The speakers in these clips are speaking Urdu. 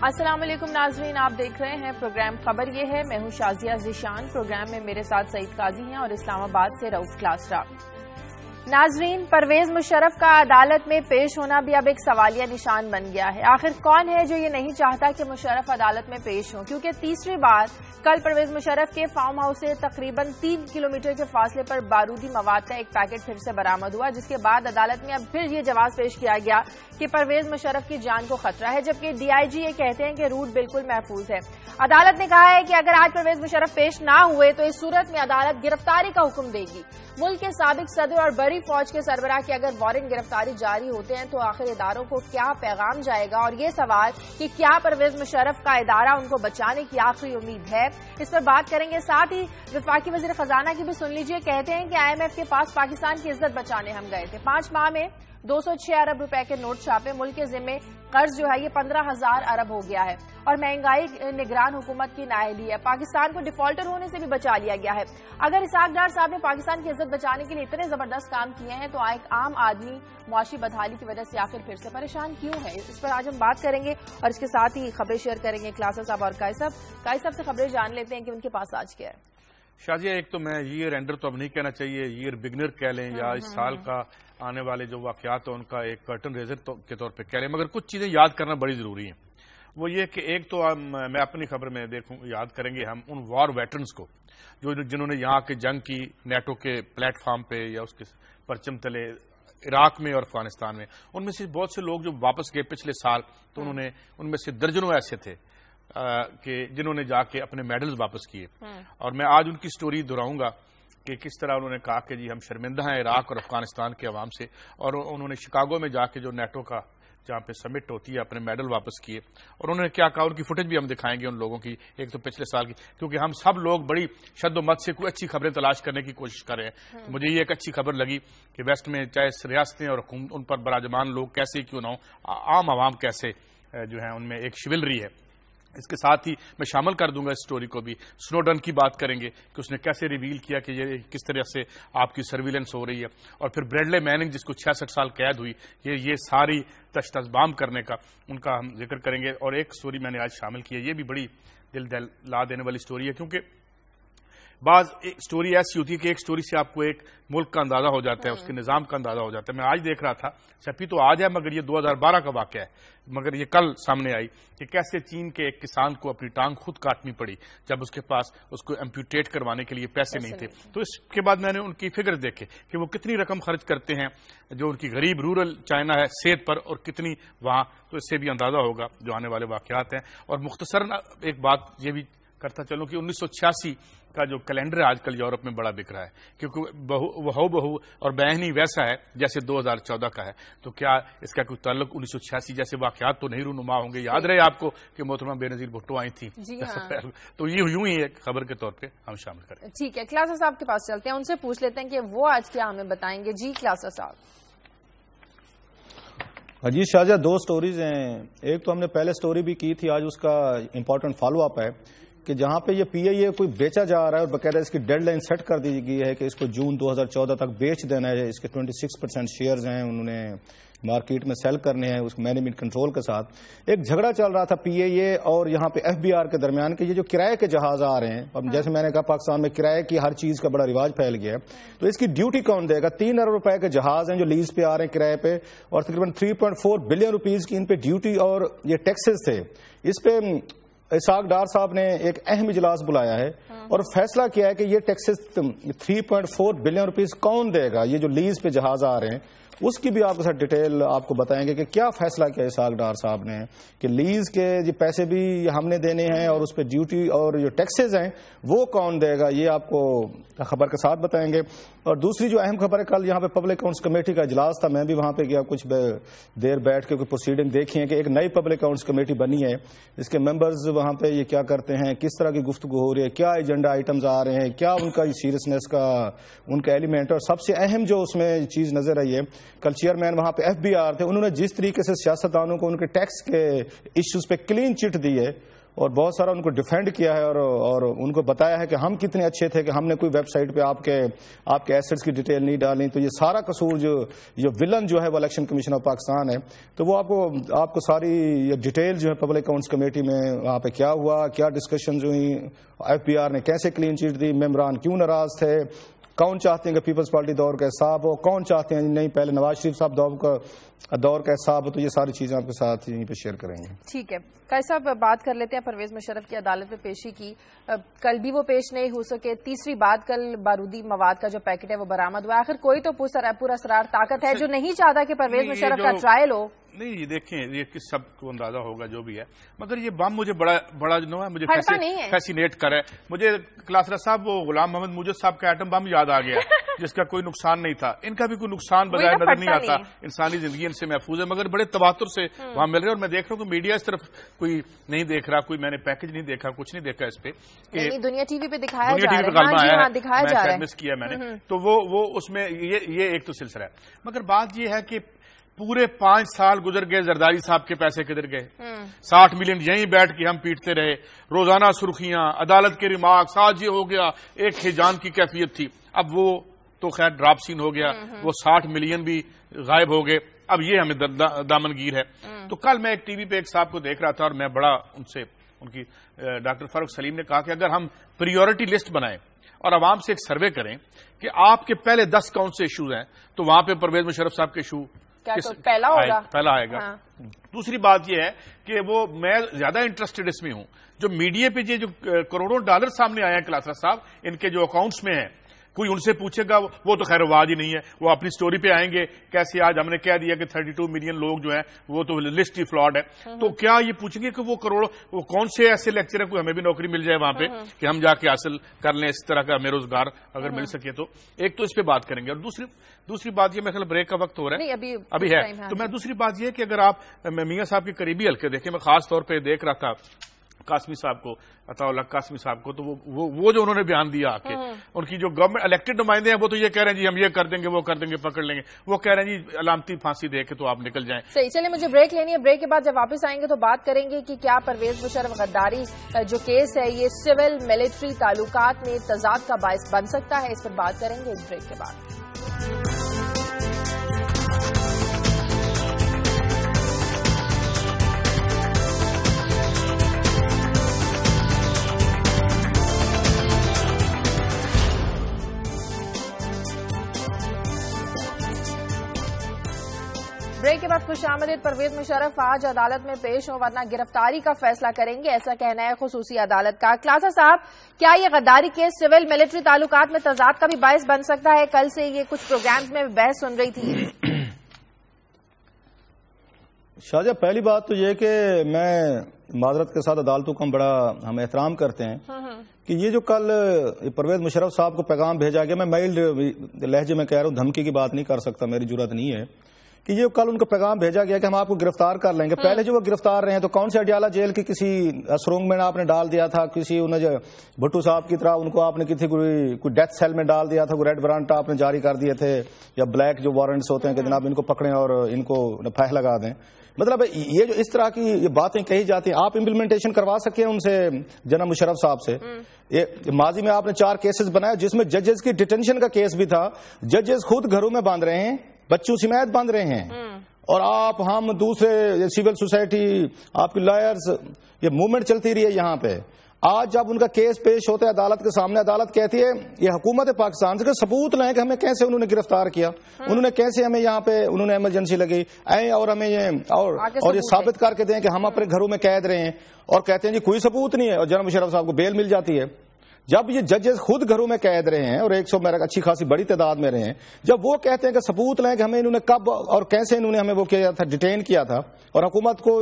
السلام علیکم ناظرین، آپ دیکھ رہے ہیں پروگرام خبر یہ ہے۔ میں ہوں شازیہ ذیشان۔ پروگرام میں میرے ساتھ سعید قاضی ہیں اور اسلام آباد سے رؤف کلاسرا۔ ناظرین، پرویز مشرف کا عدالت میں پیش ہونا بھی اب ایک سوالیہ نشان بن گیا ہے۔ آخر کون ہے جو یہ نہیں چاہتا کہ مشرف عدالت میں پیش ہوں؟ کیونکہ تیسری بار کل پرویز مشرف کے فارم ہاؤس سے تقریباً 3 کلومیٹر کے فاصلے پر بارودی مواد کا ایک پیکٹ پھر سے برآمد ہوا، جس کے بعد عدالت میں اب پھر یہ جواز پیش کیا گیا کہ پرویز مشرف کی جان کو خطرہ ہے، جبکہ ڈی آئی جی یہ کہتے ہیں کہ روٹ بالکل محفوظ ہے۔ عدالت نے کہا ہے کہ اگر آج پرویز مشرف پیش نہ ہوئے تو اس صورت میں عدالت گرفتاری کا حکم دے گی۔ ملک کے سابق صدر اور بڑی فوج کے سربراہ کی اگر وارنٹ گرفتاری جاری ہوتے ہیں تو آخر اداروں کو کیا پیغام جائے گا؟ اور یہ سوال کہ کیا پرویز مشرف کا ادارہ ان کو بچانے کی آخری امید ہے، اس پر بات کریں گے۔ ساتھ ہی وفاقی وزیر خزانہ کی بھی سن لیجئے، کہتے ہیں کہ آئی ایم ایف کے پاس پاکستان کی عزت بچانے ہم گئے تھے۔ 5 ماہ میں 206 ارب روپے کے نوٹ چھاپے، ملک کے ذمے قرض جو ہے یہ 15,000 ارب ہو گیا ہے، اور مہنگائی نگران حکومت کی نااہلی ہے۔ پاکستان کو ڈیفالٹر ہونے سے بھی بچا لیا گیا ہے۔ اگر اسحاق ڈار صاحب نے پاکستان کی عزت بچانے کے لیے اتنے زبردست کام کیے ہیں تو ایک عام آدمی معاشی بدحالی کی وجہ سے آخر پھر سے پریشان کیوں ہے؟ اس پر آج ہم بات کریں گے اور اس کے ساتھ ہی خبریں شیئر کریں گے کلاسر صاحب اور قائد صاحب سے خبریں جان لیتے ہیں کہ ان کے پاس آج کیا ہے۔ شازیہ، ایک تو میں ایئر اینڈر تو اب نہیں کہنا چاہیے، ایئر بگنر کہہ لیں یا اس سال کا آنے والے جو واقعات ہیں ان کا ایک کرٹن ریزر کے طور پہ کہہ لیں، مگر کچھ چیزیں یاد کرنا بڑی ضروری ہیں۔ وہ یہ کہ ایک تو میں اپنی خبر میں دیکھوں یاد کریں گے ہم ان وار ویٹرنز کو جنہوں نے یہاں کی جنگ کی نیٹو کے پلیٹ فارم پہ یا اس کے پرچم تلے عراق میں اور افغانستان میں، ان میں سے بہت سے لوگ جو واپس گئے پچھلے سال تو ان میں سے درجنوں ایسے تھے کہ جنہوں نے جا کے اپنے میڈلز واپس کیے، اور میں آج ان کی سٹوری دہراؤں گا کہ کس طرح انہوں نے کہا کہ جی ہم شرمندہ ہیں عراق اور افغانستان کے عوام سے، اور انہوں نے شکاگو میں جا کے جو نیٹو کا جہاں پہ سمٹ ہوتی ہے اپنے میڈل واپس کیے، اور انہوں نے کیا کہا، ان کی فوٹیج بھی ہم دکھائیں گے ان لوگوں کی، ایک تو پچھلے سال کی، کیونکہ ہم سب لوگ بڑی شد و مت سے کوئی اچھی خبریں تلاش کرنے کی کوشش کر رہے ہیں۔ تو مجھے یہ ایک اچھی خبر لگی کہ ویسٹ میں چاہے ریاستیں اور ان پر براجمان لوگ کیسے کیوں نہ ہوں، عام عوام کیسے جو ہے ان میں ایک شیولری ہے۔ اس کے ساتھ ہی میں شامل کر دوں گا اس سٹوری کو بھی، سنوڈن کی بات کریں گے کہ اس نے کیسے ریویل کیا کہ یہ کس طرح سے آپ کی سرویلنس ہو رہی ہے، اور پھر بریڈلے میننگ جس کو 66 سال قید ہوئی، یہ ساری تشتزبام کرنے کا ان کا ہم ذکر کریں گے۔ اور ایک سٹوری میں نے آج شامل کی ہے، یہ بھی بڑی دل دہلا دینے والی سٹوری ہے، کیونکہ بعض سٹوری ایسی ہوتی ہے کہ ایک سٹوری سے آپ کو ایک ملک کا اندازہ ہو جاتا ہے، اس کے نظام کا اندازہ ہو جاتا ہے۔ میں آج دیکھ رہا تھا، چھپی تو آج ہے مگر یہ 2012 کا واقعہ ہے، مگر یہ کل سامنے آئی کہ کیسے چین کے ایک کسان کو اپنی ٹانگ خود کاٹنی پڑی جب اس کے پاس اس کو ایمپیوٹیٹ کروانے کے لیے پیسے نہیں تھے۔ تو اس کے بعد میں نے ان کی فگر دیکھے کہ وہ کتنی رقم خرچ کرتے ہیں جو ان کی غریب رورل چائنا ہے صحت پر، اور کتنی وہاں، تو اس سے بھی اندازہ ہوگا جو آنے والے واقعات ہیں۔ اور مختصراً ایک بات یہ بھی کرتا چلوں کہ 1986 کا جو کیلنڈر آج کل یورپ میں بڑا بک رہا ہے، کیونکہ وہ بہو اور بہن ہی ویسا ہے جیسے 2014 کا ہے، تو کیا اس کا کوئی تعلق 1986 جیسے واقعات تو نہیں رونما ہوں گے؟ یاد رہے آپ کو کہ محترمہ بے نظیر بھٹو آئی تھیں، تو یہ یوں ہی ایک خبر کے طور پہ ہم شامل کریں۔ ٹھیک ہے، کلاسر صاحب کے پاس چلتے ہیں، ان سے پوچھ لیتے ہیں کہ وہ آج کیا ہمیں بتائیں گے۔ جی کلاسر صاحب۔ جی شازیہ، 2 سٹوریز ہیں، ایک تو ہم نے پہلے سٹوری بھی کی تھی، آج اس کا امپورٹنٹ فالو اپ ہے کہ جہاں پہ یہ پی آئی اے کوئی بیچا جا رہا ہے اور باقاعدہ اس کی ڈیڈ لائن سیٹ کر دی گئی ہے کہ اس کو جون 2014 تک بیچ دینا ہے، اس کے 26% شیئرز ہیں انہوں نے مارکیٹ میں سیل کرنے ہیں اس مینجمنٹ کنٹرول کے ساتھ۔ ایک جھگڑا چل رہا تھا پی آئی اے اور یہاں پہ ایف بی آر کے درمیان کہ یہ جو کرائے کے جہاز آ رہے ہیں، اب جیسے میں نے کہا پاکستان میں کرائے کی ہر چیز کا بڑا رواج پھیل گیا ہے، تو اس کی ڈیوٹی کون دے گا؟ 3 ارب روپے کے جہاز ہیں جو لیز پہ آ رہے ہیں کرائے پہ، اور تقریباً 3.4 بلین روپیز کی ان پہ ڈیوٹی اور یہ ٹیکسز تھے۔ اس پہ اسحاق ڈار صاحب نے ایک اہم اجلاس بلایا ہے اور فیصلہ کیا ہے کہ یہ ٹیکسز 3.4 بلین روپیز کون دے گا؟ یہ جو لیز پہ جہاز آ رہے ہیں اس کی بھی آپ کے ساتھ ڈیٹیل آپ کو بتائیں گے کہ کیا فیصلہ کیا اسحاق ڈار صاحب نے کہ لیز کے پیسے بھی ہم نے دینے ہیں اور اس پہ ڈیوٹی اور جو ٹیکسز ہیں وہ کون دے گا، یہ آپ کو خبر کے ساتھ بتائیں گے۔ اور دوسری جو اہم خبر ہے، کل یہاں پہ پبلک اکاؤنٹس کمیٹی کا اجلاس تھا، میں بھی وہاں پہ گیا، کچھ دیر بیٹھ کے کوئی پروسیڈنگ دیکھی ہے کہ ایک نئی پبلک اکاؤنٹس کمیٹی بنی ہے، اس کے ممبرز وہاں پہ یہ کیا کرتے ہیں، کس طرح کی گفتگو ہو رہی ہے، کیا ایجنڈا آئٹمز آ رہے ہیں، کیا ان کا سیریسنس کا ان کا ایلیمنٹ، اور سب سے اہم جو اس میں چیز نظر آئی ہے، کل چیئرمین وہاں پہ ایف بی آر تھے، انہوں نے جس طریقے سے سیاستدانوں کو ان کے ٹیکس کے ایشوز پہ کلین چٹ دی ہے اور بہت سارا ان کو ڈیفینڈ کیا ہے اور ان کو بتایا ہے کہ ہم کتنے اچھے تھے کہ ہم نے کوئی ویب سائٹ پہ آپ کے ایسٹس کی ڈیٹیل نہیں ڈالیں. تو یہ سارا قصور جو ولن جو ہے وہ الیکشن کمیشن آف پاکستان ہے. تو وہ آپ کو ساری یہ ڈیٹیل جو ہے پبلک اکاؤنٹس کمیٹی میں وہاں پہ کیا ہوا, کیا ڈسکشنز ہوئی, ایف پی آر نے کیسے کلین چیٹ دی, ممبران کیوں ناراض تھے, کون چاہتے ہیں کہ پیپلز پارٹی دور کا حساب ہو, کون چاہتے ہیں نہیں پہلے نواز شریف صاحب دور کا حساب ہو. تو یہ ساری چیزیں آپ کے ساتھ یہیں پہ شیئر کریں گے. ٹھیک ہے قائد صاحب, بات کر لیتے ہیں پرویز مشرف کی عدالت میں پیشی کی. کل بھی وہ پیش نہیں ہو سکے. تیسری بات, کل بارودی مواد کا جو پیکٹ ہے وہ برآمد ہوا. آخر کوئی تو پورا اسرار طاقت ہے جو نہیں چاہتا کہ پرویز مشرف کا ٹرائل ہو. نہیں یہ دیکھیں, یہ کس سب کو اندازہ ہوگا جو بھی ہے, مگر یہ بم مجھے بڑا جو ہے مجھے فیسینیٹ کرے. مجھے کلاسرا صاحب وہ غلام محمد موجد صاحب کا ایٹم بم یاد آ گیا جس کا کوئی نقصان نہیں تھا. ان کا بھی کوئی نقصان بظاہر نظر نہیں آتا, انسانی زندگی ان سے محفوظ ہے, مگر بڑے تواتر سے وہاں مل رہے ہیں. اور میں دیکھ رہا ہوں کہ میڈیا اس طرف کوئی نہیں دیکھ رہا, کوئی میں نے پیکج نہیں دیکھا, کچھ نہیں دیکھا اس پہ. دنیا ٹی وی پہ دکھایا جا رہا ہے, کیا میں نے, تو وہ اس میں یہ ایک تو سلسلہ ہے. مگر بات یہ ہے کہ پورے 5 سال گزر گئے, زرداری صاحب کے پیسے کدھر گئے؟ 60 ملین یہیں بیٹھ کے ہم پیٹتے رہے, روزانہ سرخیاں, عدالت کے ریمارکس, آج یہ ہو گیا. ایک ہیجان کی کیفیت تھی. اب وہ تو خیر ڈراپ سین ہو گیا, وہ 60 ملین بھی غائب ہو گئے. اب یہ ہمیں دامنگیر ہے. تو کل میں ایک ٹی وی پہ ایک صاحب کو دیکھ رہا تھا اور میں بڑا ان کی ڈاکٹر فاروق سلیم نے کہا کہ اگر ہم پریورٹی لسٹ بنائیں اور عوام سے ایک سروے کریں کہ آپ کے پہلے 10 کون سے ایشوز ہیں, تو وہاں پہ پرویز مشرف صاحب کے ایشو پہلا آئے گا. دوسری بات یہ ہے کہ وہ میں زیادہ انٹرسٹڈ اس میں ہوں جو میڈیا پہ جو کروڑوں ڈالر سامنے آئے ہیں کلاسرا صاحب, ان کے جو اکاؤنٹس میں ہیں, کوئی ان سے پوچھے گا وہ تو خیر آواز ہی نہیں ہے. وہ اپنی سٹوری پہ آئیں گے کیسے آج ہم نے کہہ دیا کہ 32 ملین لوگ جو ہیں وہ تو لسٹ ہی فلاڈ ہے. تو کیا یہ پوچھیں گے کہ وہ کون سے ایسے لیکچرر کو ہمیں بھی نوکری مل جائے وہاں پہ کہ ہم جا کے حاصل کر لیں اس طرح کا ہمیں روزگار اگر مل سکے. تو ایک تو اس پہ بات کریں گے. اور دوسری بات یہ میرے خیال بریک کا وقت ہو رہا ہے ابھی ہے. تو میں دوسری بات یہ کہ اگر آپ میاں صاحب کے قریبی حلقے دیکھیں, میں خاص طور پہ دیکھ رہا تھا قاسمی صاحب کو, عطا اللہ قاسمی صاحب کو, تو وہ جو انہوں نے بیان دیا آ کے, ان کی جو گورنمنٹ الیکٹڈ نمائندے ہیں وہ تو یہ کہہ رہے ہیں جی ہم یہ کر دیں گے, وہ کر دیں گے, پکڑ لیں گے. وہ کہہ رہے ہیں جی علامتی پھانسی دے کے تو آپ نکل جائیں. صحیح, چلیں مجھے بریک لینی ہے. بریک کے بعد جب واپس آئیں گے تو بات کریں گے کہ کیا پرویز مشرف غداری جو کیس ہے یہ سول ملٹری تعلقات میں تضاد کا باعث بن سکتا ہے. اس پر بات کریں گے اس بریک کے بعد. بریک کے بعد خوش آمدید. پرویز مشرف آج عدالت میں پیش ہوں ورنہ گرفتاری کا فیصلہ کریں گے, ایسا کہنا ہے خصوصی عدالت کا. کلاسا صاحب, کیا یہ غداری کیس سول ملٹری تعلقات میں تضاد کا بھی باعث بن سکتا ہے؟ کل سے یہ کچھ پروگرامز میں بحث سن رہی تھی. شاہجہاں, پہلی بات تو یہ کہ میں معذرت کے ساتھ عدالتوں کا ہم احترام کرتے ہیں کہ یہ جو کل پرویز مشرف صاحب کو پیغام بھیجا گیا, میں مائلڈ لہجے میں کہہ رہا ہوں, دھمکی کی بات نہیں کر سکتا, میری جرات نہیں ہے, کہ یہ کل ان کو پیغام بھیجا گیا کہ ہم آپ کو گرفتار کر لیں گے. پہلے جو وہ گرفتار رہے ہیں تو کون سے اڈیالہ جیل کی کسی سرنگ میں آپ نے ڈال دیا تھا, کسی انہیں جو بھٹو صاحب کی طرح ان کو آپ نے کسی کوئی ڈیتھ سیل میں ڈال دیا تھا, کوئی ریڈ وارنٹ آپ نے جاری کر دیے تھے, یا بلیک جو وارنٹس ہوتے ہیں کہ جناب ان کو پکڑیں اور ان کو پھہ لگا دیں. مطلب یہ جو اس طرح کی یہ باتیں کہی جاتی ہیں, آپ امپلیمنٹیشن کروا سکیں ان سے جناب مشرف صاحب سے. ماضی میں آپ نے 4 کیسز بنائے جس میں ججز کی ڈیٹینشن کا کیس بھی تھا. ججز خود گھروں میں باندھ رہے ہیں, بچوں سمیت باندھ رہے ہیں, اور آپ ہم دوسرے سول سوسائٹی آپ کی لائرز یہ موومنٹ چلتی رہی ہے یہاں پہ. آج جب ان کا کیس پیش ہوتا ہے عدالت کے سامنے, عدالت کہتی ہے یہ حکومت پاکستان سے ثبوت لیں کہ ہمیں کیسے انہوں نے گرفتار کیا, انہوں نے کیسے ہمیں یہاں پہ انہوں نے ایمرجنسی لگی اور ہمیں یہ اور یہ ثابت کر کے دیں کہ ہم اپنے گھروں میں قید رہے ہیں, اور کہتے ہیں جی کوئی ثبوت نہیں ہے, اور جناب مشرف صاحب کو بیل مل جاتی ہے. جب یہ ججز خود گھروں میں قید رہے ہیں اور 100 میرا اچھی خاصی بڑی تعداد میں رہے ہیں, جب وہ کہتے ہیں کہ ثبوت لیں کہ ہمیں انہوں نے کب اور کیسے انہوں نے ہمیں وہ کیا تھا, ڈیٹین کیا تھا, اور حکومت کو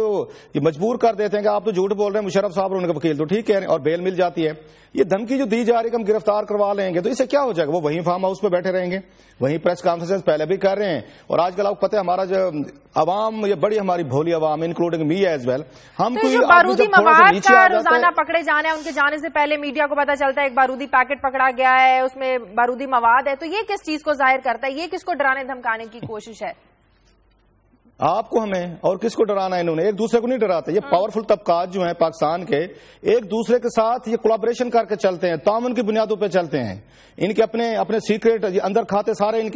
یہ مجبور کر دیتے ہیں کہ آپ تو جھوٹ بول رہے ہیں, مشرف صاحب اور ان کے وکیل تو ٹھیک کہہ رہے ہیں, اور بیل مل جاتی ہے. یہ دھمکی جو دی جا رہی ہے کہ ہم گرفتار کروا لیں گے, تو اس سے کیا ہو جائے گا؟ وہ وہیں فارم ہاؤس پہ بیٹھے رہیں گے, وہیں پریس کانفرنس پہلے بھی کر رہے ہیں. اور آج کل آپ کو پتہ ہے ہمارا جو عوام, یہ بڑی ہماری بھولی عوام انکلوڈنگ می ایز ویل, ہم کوئی بارودی مواد کا روزانہ پکڑے جانا ہے, ان کے جانے سے پہلے میڈیا کو پتا چلتا ہے ایک بارودی پیکٹ پکڑا گیا ہے, اس میں بارودی مواد ہے, تو یہ کس چیز کو ظاہر کرتا ہے؟ یہ کس کو ڈرانے دھمکانے کی کوشش ہے؟ آپ کو ہمیں اور کس کو ڈرانا ہے؟ انہوں نے ایک دوسرے کو نہیں ڈراتے. یہ پاورفل طبقات جو ہیں پاکستان کے ایک دوسرے کے ساتھ یہ کولیبریشن کر کے چلتے ہیں, تعاون کی بنیادوں پہ چلتے ہیں. ان کے اپنے سیکریٹ اندر کھاتے سارے ان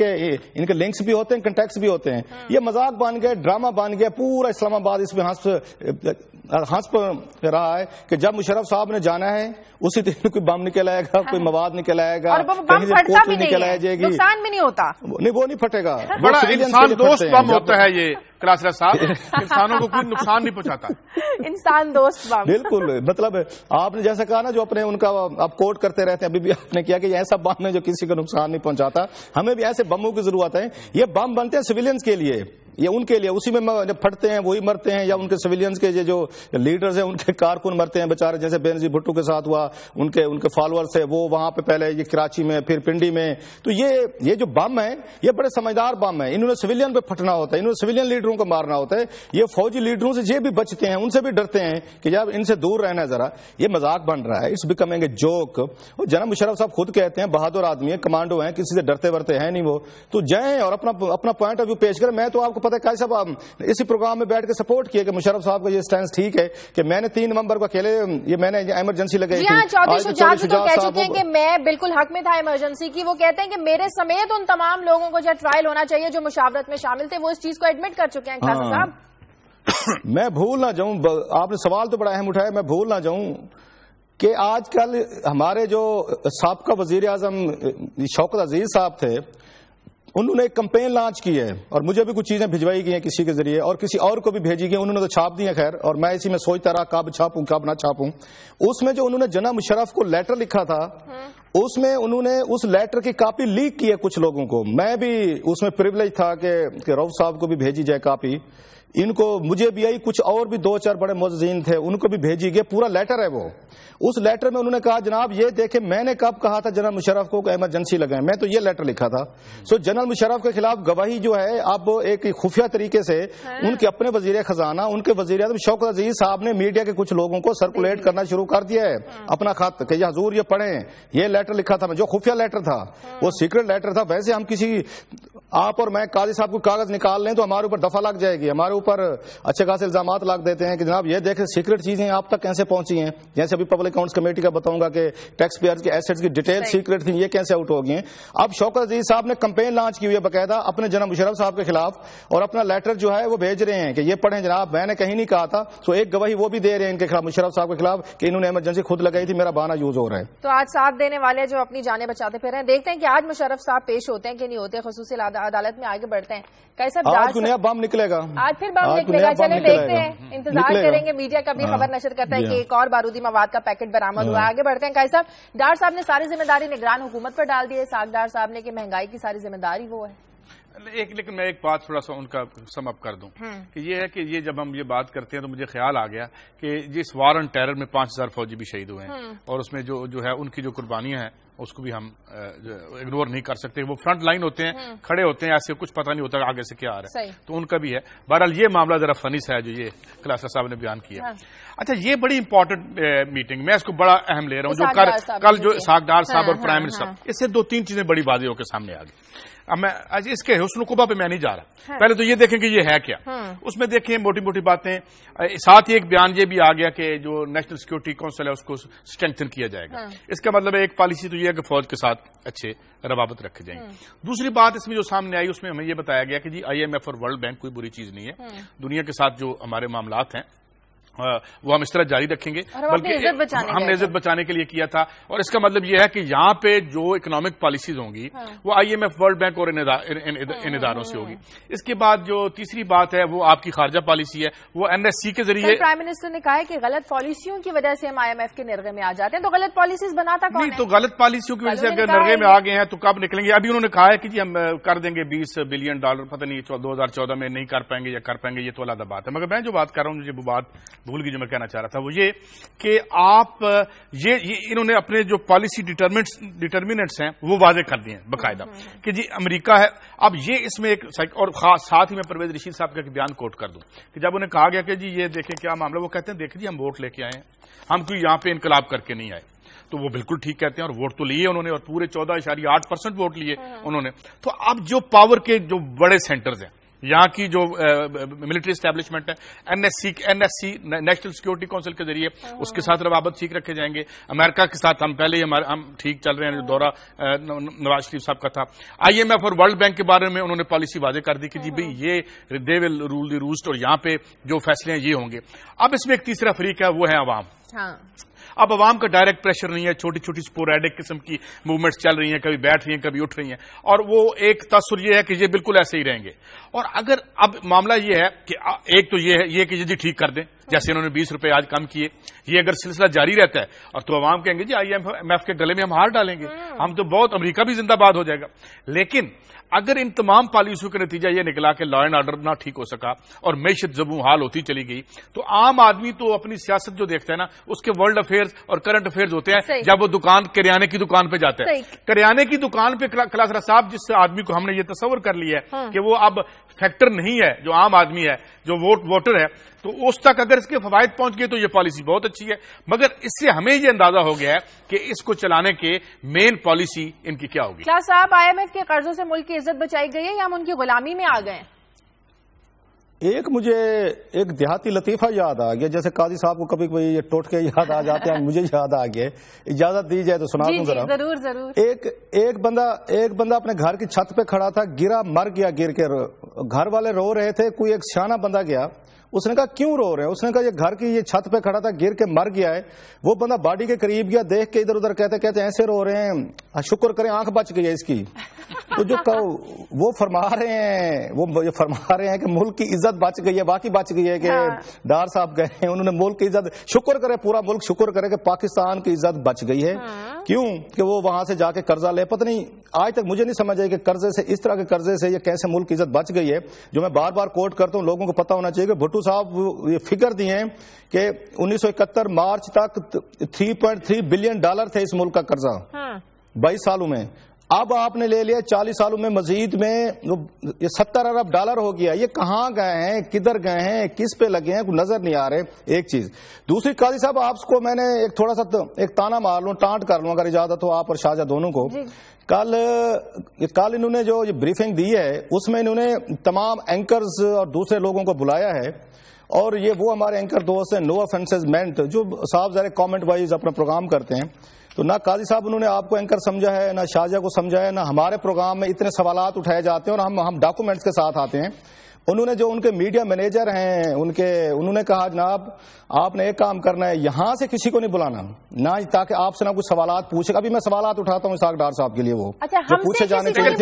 کے لنکس بھی ہوتے ہیں, کنٹیکٹس بھی ہوتے ہیں. یہ مذاق بن گئے, ڈرامہ بن گیا. پورا اسلام آباد اس میں ہنس پہ رہا ہے کہ جب مشرف صاحب نے جانا ہے اسی دن کوئی بم نکل آئے گا, کوئی مواد نکل آئے گا, کہیں سے کوٹلی نکل آئے جائے گی, نقصان بھی نہیں ہوتا. نہیں, وہ نہیں پھٹے گا. بڑا انسان دوست بم ہوتا ہے یہ کلاسرا صاحب, انسانوں کو کوئی نقصان نہیں پہنچاتا. انسان دوست بم, بالکل. مطلب آپ نے جیسا کہا نا, جو اپنے ان کا آپ کوٹ کرتے رہتے ہیں, ابھی بھی آپ نے کیا کہ یہ ایسا بم ہے جو کسی کو نقصان نہیں پہنچاتا. ہمیں بھی ایسے بموں کی ضرورت ہے. یہ بم بنتے ہیں سویلینز کے لیے, یہ ان کے لیے, اسی میں جب پھٹتے ہیں وہی مرتے ہیں, یا ان کے سویلینز کے جو لیڈرز ہیں ان کے کارکن مرتے ہیں بیچارے, جیسے بینظیر بھٹو کے ساتھ ہوا, ان کے فالوورز ہیں وہ وہاں پہ پہلے یہ کراچی میں پھر پنڈی میں. تو یہ جو بم ہے یہ بڑے سمجھدار بم ہے. انہوں نے سویلین پہ پھٹنا ہوتا ہے, انہوں نے سویلین لیڈروں کو مارنا ہوتا ہے. یہ فوجی لیڈروں سے یہ بھی بچتے ہیں, ان سے بھی ڈرتے ہیں کہ جب ان سے دور رہنا ہے ذرا. یہ مذاق بن رہا ہے, اٹس بیکمنگ اے جوک. جناب مشرف صاحب خود کہتے ہیں بہادر آدمی ہے, کمانڈو ہیں, کسی سے ڈرتے ورتے ہیں نہیں وہ. تو جائیں اور اپنا پوائنٹ آف ویو پیش کریں. میں تو آپ کو پتہ ہے کیا صاحب اسی پروگرام میں بیٹھ کے سپورٹ کیا کہ مشرف صاحب کا یہ سٹینس ٹھیک ہے کہ میں نے 3 نومبر کو اکیلے یہ میں نے ایمرجنسی لگائی تھی. چودھری شجاعت تو کہہ چکے ہیں کہ میں بالکل حق میں تھا ایمرجنسی کی. وہ کہتے ہیں کہ میرے سمیت ان تمام لوگوں کو جو ٹرائل ہونا چاہیے جو مشاورت میں شامل تھے, وہ اس چیز کو ایڈمٹ کر چکے ہیں. کلاسرا صاحب میں بھول نہ جاؤں, آپ نے سوال تو بڑا اہم اٹھایا, میں بھول نہ جاؤں کہ آج کل ہمارے جو سابقہ وزیر اعظم شوکت عزیز صاحب تھے, انہوں نے ایک کمپین لانچ کی ہے اور مجھے بھی کچھ چیزیں بھجوائی گئی ہیں کسی کے ذریعے اور کسی اور کو بھی بھیجی گئی. انہوں نے تو چھاپ دی ہیں خیر, اور میں اسی میں سوچتا رہا کب چھاپوں کب نہ چھاپوں. اس میں جو انہوں نے جناب مشرف کو لیٹر لکھا تھا, اس میں انہوں نے اس لیٹر کی کاپی لیک کی ہے کچھ لوگوں کو. میں بھی اس میں پریولیج تھا کہ رؤف صاحب کو بھی بھیجی جائے کاپی. ان کو مجھے بھی آئی, کچھ اور بھی 2-4 بڑے معززین تھے ان کو بھی بھیجی گئی. پورا لیٹر ہے وہ. اس لیٹر میں انہوں نے کہا جناب یہ دیکھیں میں نے کب کہا تھا جنرل مشرف کو ایمرجنسی لگائیں, میں تو یہ لیٹر لکھا تھا. سو جنرل مشرف کے خلاف گواہی جو ہے اب ایک خفیہ طریقے سے ان کے اپنے وزیر خزانہ, ان کے وزیر اعظم شوکت عزیز صاحب نے میڈیا کے کچھ لوگوں کو سرکولیٹ کرنا شروع کر دیا ہے اپنا خط کہ یہ حضور یہ پڑھیں, یہ لیٹر لکھا تھا. جو خفیہ لیٹر تھا وہ سیکرٹ لیٹر تھا. ویسے ہم کسی آپ اور میں قاضی صاحب کو کاغذ نکال لیں تو ہمارے اوپر دفعہ لگ جائے گی, ہمارے اوپر اچھے خاصے الزامات لگ دیتے ہیں کہ جناب یہ دیکھیں سیکرٹ چیزیں آپ تک کیسے پہنچی ہیں. جیسے ابھی پبلک اکاؤنٹس کمیٹی کا بتاؤں گا کہ ٹیکس پیئرز کے ایسٹس کی ڈیٹیل سیکرٹ تھی, یہ کیسے آؤٹ ہو گئی ہیں. اب شوکت عزیز صاحب نے کمپین لانچ کی ہوئی ہے باقاعدہ اپنے جناب مشرف صاحب کے خلاف, اور اپنا لیٹر جو ہے وہ بھیج رہے ہیں کہ یہ پڑھیں جناب میں نے کہیں نہیں کہا تھا. تو ایک گواہی وہ بھی دے رہے ہیں ان کے خلاف, مشرف صاحب کے خلاف, کہ انہوں نے ایمرجنسی خود لگائی تھی, میرا بہانہ یوز ہو رہا ہے. تو آج ساتھ دینے والے جو اپنی جانیں بچاتے پھر رہے ہیں, دیکھتے ہیں کہ آج مشرف صاحب پیش ہوتے ہیں کہ نہیں ہوتے. خصوصی عدالت میں آگے بڑھتے ہیں. آج کو نیا بم نکلے گا, آج پھر بم نکلے گا. چلے دیکھتے ہیں, انتظار کریں گے. میڈیا کا بھی خبر نشر کرتا ہے کہ ایک اور بارودی مواد کا پیکٹ برآمد ہوا ہے. آگے بڑھتے ہیں. قائد صاحب, ڈار صاحب نے ساری ذمہ داری نگران حکومت پر ڈال دی ہے. اسحاق ڈار صاحب نے کہ مہنگائی کی ساری ذمہ داری وہ ہے. لیکن میں ایک بات تھوڑا سا ان کا سم اپ کر دوں کہ یہ ہے کہ یہ جب ہم یہ بات کرتے ہیں تو مجھے خیال آ گیا کہ جس وار آن ٹیرر میں 5000 فوجی بھی شہید ہوئے ہیں, اور اس میں جو ہے ان کی جو قربانیاں ہیں اس کو بھی ہم اگنور نہیں کر سکتے. وہ فرنٹ لائن ہوتے ہیں, کھڑے ہوتے ہیں, ایسے کچھ پتہ نہیں ہوتا آگے سے کیا آ رہا ہے, تو ان کا بھی ہے. بہرحال یہ معاملہ ذرا فنی سا ہے جو یہ کلاسرا صاحب نے بیان کیا. اچھا, یہ بڑی امپورٹنٹ میٹنگ, میں اس کو بڑا اہم لے رہا ہوں. جو کل جو اسحاق ڈار صاحب اور پرائم منسٹر, اس سے 2-3 چیزیں بڑی واضح ہو کے سامنے آ گئی. اب میں اس کے حسن قبا پہ میں نہیں جا رہا. پہلے تو یہ دیکھیں کہ یہ ہے کیا. اس میں دیکھیں موٹی موٹی باتیں. ساتھ ہی ایک بیان یہ بھی آ گیا کہ جو نیشنل سیکورٹی کونسل ہے اس کو اسٹرینتھن کیا جائے گا. اس کا مطلب ایک پالیسی تو یہ ہے کہ فوج کے ساتھ اچھے روابط رکھے جائیں گے. دوسری بات اس میں جو سامنے آئی اس میں ہمیں یہ بتایا گیا کہ جی IMF اور ورلڈ بینک کوئی بری چیز نہیں ہے. دنیا کے ساتھ جو ہمارے معاملات ہیں وہ ہم اس طرح جاری رکھیں گے, بلکہ ہم نے عزت بچانے کے لیے کیا تھا. اور اس کا مطلب یہ ہے کہ یہاں پہ جو اکنامک پالیسیز ہوں گی وہ IMF, ورلڈ بینک اور ان اداروں سے ہوگی. اس کے بعد جو تیسری بات ہے وہ آپ کی خارجہ پالیسی ہے, وہ NSC کے ذریعے. پرائم منسٹر نے کہا ہے کہ غلط پالیسیوں کی وجہ سے ہم IMF کے نرغے میں آ جاتے ہیں. تو غلط پالیسیز بناتا کون ہے؟ نہیں, تو غلط پالیسیوں کی وجہ سے اگر نرغے میں آ گئے ہیں تو کب نکلیں گے. ابھی انہوں نے کہا ہے کہ جی ہم کر دیں گے $20 بلین, پتہ نہیں 2014 میں نہیں کر پائیں گے یا کر پائیں گے, یہ تو علیحدہ بات ہے. مگر میں جو بات کر رہا ہوں مجھے وہ بات بھول گئی جو میں کہنا چاہ رہا تھا, وہ یہ کہ آپ انہوں نے اپنے جو پالیسی ڈیٹرمینٹس ہیں وہ واضح کر دیے ہیں باقاعدہ کہ جی امریکہ ہے. اب یہ اس میں ایک اور ساتھ ہی میں پرویز رشید صاحب کا بیان کوٹ کر دوں کہ جب انہیں کہا گیا کہ جی یہ دیکھیں کیا معاملہ, وہ کہتے ہیں دیکھیں جی ہم ووٹ لے کے آئے ہیں, ہم کوئی یہاں پہ انقلاب کر کے نہیں آئے. تو وہ بالکل ٹھیک کہتے ہیں, اور ووٹ تو لیے انہوں نے, اور پورے 14.8% ووٹ لیے انہوں نے. تو اب جو پاور کے جو بڑے سینٹرز ہیں یہاں کی جو ملٹری اسٹیبلشمنٹ ہے NSC نیشنل سیکورٹی کونسل کے ذریعے اس کے ساتھ روابط ٹھیک رکھے جائیں گے. امریکہ کے ساتھ ہم پہلے ہم ٹھیک چل رہے ہیں. جو دورہ نواز شریف صاحب کا تھا, IMF اور ورلڈ بینک کے بارے میں انہوں نے پالیسی واضح کر دی کہ جی بھائی یہ دے ول رول دی روسٹ, اور یہاں پہ جو فیصلے ہیں یہ ہوں گے. اب اس میں ایک تیسرا فریق ہے, وہ ہے عوام. اب عوام کا ڈائریکٹ پریشر نہیں ہے, چھوٹی چھوٹی سپوریڈک قسم کی موومنٹس چل رہی ہیں, کبھی بیٹھ رہی ہیں کبھی اٹھ رہی ہیں, اور وہ ایک تاثر یہ ہے کہ یہ بالکل ایسے ہی رہیں گے. اور اگر اب معاملہ یہ ہے کہ ایک تو یہ کہ جی ٹھیک کر دیں, جیسے انہوں نے 20 روپے آج کم کیے, یہ اگر سلسلہ جاری رہتا ہے اور تو عوام کہیں گے جی IMF کے گلے میں ہم ہار ڈالیں گے, ہم تو بہت امریکہ بھی زندہ باد ہو جائے گا. لیکن اگر ان تمام پالیسیوں کا نتیجہ یہ نکلا کہ لا اینڈ آرڈر نہ ٹھیک ہو سکا اور معیشت زبوں حال ہوتی چلی گئی, تو عام آدمی تو اپنی سیاست جو دیکھتا ہے نا, اس کے ورلڈ افیئرز اور کرنٹ افیئرز ہوتے ہیں جب وہ کریانے کی دکان پہ جاتا ہے. کریانے کی دکان پہ کلاسرا صاحب جس آدمی کو ہم نے یہ تصور کر لیا ہے کہ وہ اب فیکٹر نہیں ہے, جو عام آدمی ہے, جو ووٹر ہے, تو اس تک اگر اس کے فوائد پہنچ گئے تو یہ پالیسی بہت اچھی ہے. مگر اس سے ہمیں یہ اندازہ ہو گیا ہے کہ اس کو چلانے کے مین پالیسی ان کی کیا ہوگی. کیا صاحب IMF کے قرضوں سے ملک کی عزت بچائی گئی ہے یا ہم ان کی غلامی میں آ گئے ہیں؟ ایک مجھے ایک دیہاتی لطیفہ یاد آ گیا, جیسے قاضی صاحب کو کبھی کوئی ٹوٹکے یاد آ جاتے ہیں, مجھے یاد آ گیا. اجازت دی جائے تو سنا دوں ذرا. ضرور ضرور. ایک بندہ اپنے گھر کی چھت پہ کھڑا تھا, گرا, مر گیا گر کے. گھر والے رو رہے تھے, کوئی ایک سیانا بندہ گیا, اس نے کہا کیوں رو رہے ہیں؟ اس نے کہا یہ گھر کی یہ چھت پہ کھڑا تھا, گر کے مر گیا ہے. وہ بندہ باڈی کے قریب گیا, دیکھ کے ادھر ادھر کہتے ایسے رو رہے ہیں, شکر کریں آنکھ بچ گئی ہے اس کی. تو جو وہ فرما رہے ہیں کہ ملک کی عزت بچ گئی ہے, واقعی بچ گئی ہے. کہ ڈار صاحب گئے ہیں, انہوں نے ملک کی عزت, شکر کرے پورا ملک شکر کرے کہ پاکستان کی عزت بچ گئی ہے. کیوں کہ وہ وہاں سے جا کے قرضہ لے, پتہ نہیں آج تک مجھے نہیں سمجھ آئی کہ قرضے سے, اس طرح کے قرضے سے یہ کیسے ملک کی عزت بچ گئی ہے. جو میں بار بار کوٹ کرتا ہوں, لوگوں کو پتہ ہونا چاہیے کہ بھٹو صاحب یہ فگر دیے ہیں کہ 1971 مارچ تک $3.3 بلین تھے اس ملک کا قرضہ 22 سالوں میں. اب آپ نے لے لیا 40 سالوں میں مزید میں یہ $70 ارب ہو گیا. یہ کہاں گئے ہیں, کدھر گئے ہیں, کس پہ لگے ہیں, کوئی نظر نہیں آ رہے. ایک چیز. دوسری, قاضی صاحب آپ کو میں نے ایک تھوڑا سا ایک تانا مار لوں, ٹانٹ کر لوں اگر اجازت ہو آپ اور شاہجہاں دونوں کو. کل انہوں نے جو بریفنگ دی ہے اس میں انہوں نے تمام اینکرز اور دوسرے لوگوں کو بلایا ہے, اور یہ وہ ہمارے اینکر دوست ہیں نو افینسز مینٹ, جو صاحب ذرا کامنٹ وائز اپنا پروگرام کرتے ہیں. تو نہ قاضی صاحب انہوں نے آپ کو اینکر سمجھا ہے, نہ شاہجہاں کو سمجھا ہے, نہ ہمارے پروگرام میں اتنے سوالات اٹھائے جاتے ہیں اور ہم ڈاکومنٹس کے ساتھ آتے ہیں. انہوں نے جو ان کے میڈیا مینیجر ہیں انہوں نے کہا جناب آپ نے ایک کام کرنا ہے, یہاں سے کسی کو نہیں بلانا, نہ تاکہ آپ سے نہ کچھ سوالات پوچھے. ابھی میں سوالات اٹھاتا ہوں اسحاق ڈار صاحب کے لیے, وہ جو پوچھے جانے چاہیے.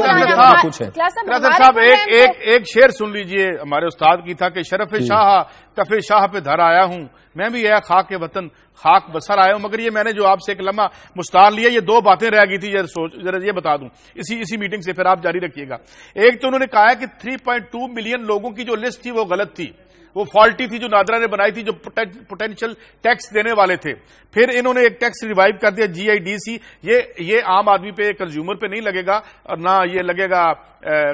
صاحب ایک شعر سن لیجئے, ہمارے استاد کی تھا کہ شرف شاہ کف شاہ پہ دھر آیا ہوں, میں بھی ہے خاک کے وطن خاک بسر آیا ہوں. مگر یہ میں نے جو آپ سے ایک لمحہ مشتار لیا, یہ 2 باتیں رہ گئی تھی, یہ بتا دوں اسی میٹنگ سے, پھر آپ جاری رکھیے گا. ایک تو انہوں نے کہا ہے کہ 3.2 ملین لوگوں کی جو لسٹ تھی وہ غلط تھی, وہ فالٹی تھی, جو نادرا نے بنائی تھی, جو پوٹینشیل ٹیکس دینے والے تھے. پھر انہوں نے ایک ٹیکس ریوائیو کر دیا GIDC, یہ عام آدمی پہ, کنزیومر پہ نہیں لگے گا, اور نہ یہ لگے گا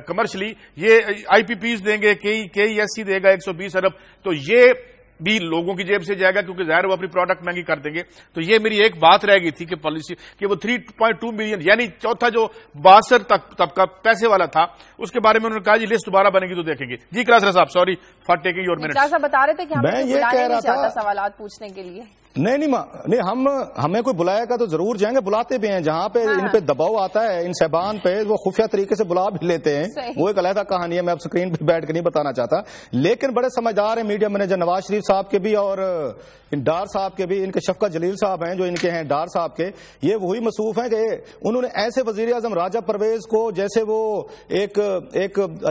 کمرشلی. یہ IPPs دیں گے, KESC دے گا 120 ارب, تو یہ بھی لوگوں کی جیب سے جائے گا کیونکہ ظاہر وہ اپنی پروڈکٹ مہنگی کر دیں گے. تو یہ میری ایک بات رہ گئی تھی کہ پالیسی کہ وہ 3.2 ملین یعنی چوتھا جو 62 طبقہ پیسے والا تھا, اس کے بارے میں انہوں نے کہا جی لسٹ دوبارہ بنے گی تو دیکھیں گے. جی کلاسرا صاحب, sorry for taking your minute. صاحب بتا رہے تھے کہ میں یہ کہہ رہا تھا سوالات پوچھنے کے لیے. نہیں ہمیں کوئی بلائے گا تو ضرور جائیں گے, بلاتے بھی ہیں. جہاں پہ ان پہ دباؤ آتا ہے ان صاحبان پہ, وہ خفیہ طریقے سے بلا بھی لیتے ہیں. وہ ایک علیحدہ کہانی ہے, میں اب سکرین پہ بیٹھ کے نہیں بتانا چاہتا. لیکن بڑے سمجھدار ہیں میڈیا مینیجر نواز شریف صاحب کے بھی اور ڈار صاحب کے بھی. ان کے شفقت جلیل صاحب ہیں جو ان کے ہیں ڈار صاحب کے, یہ وہی مصروف ہیں کہ انہوں نے ایسے وزیر اعظم راجہ پرویز کو, جیسے وہ ایک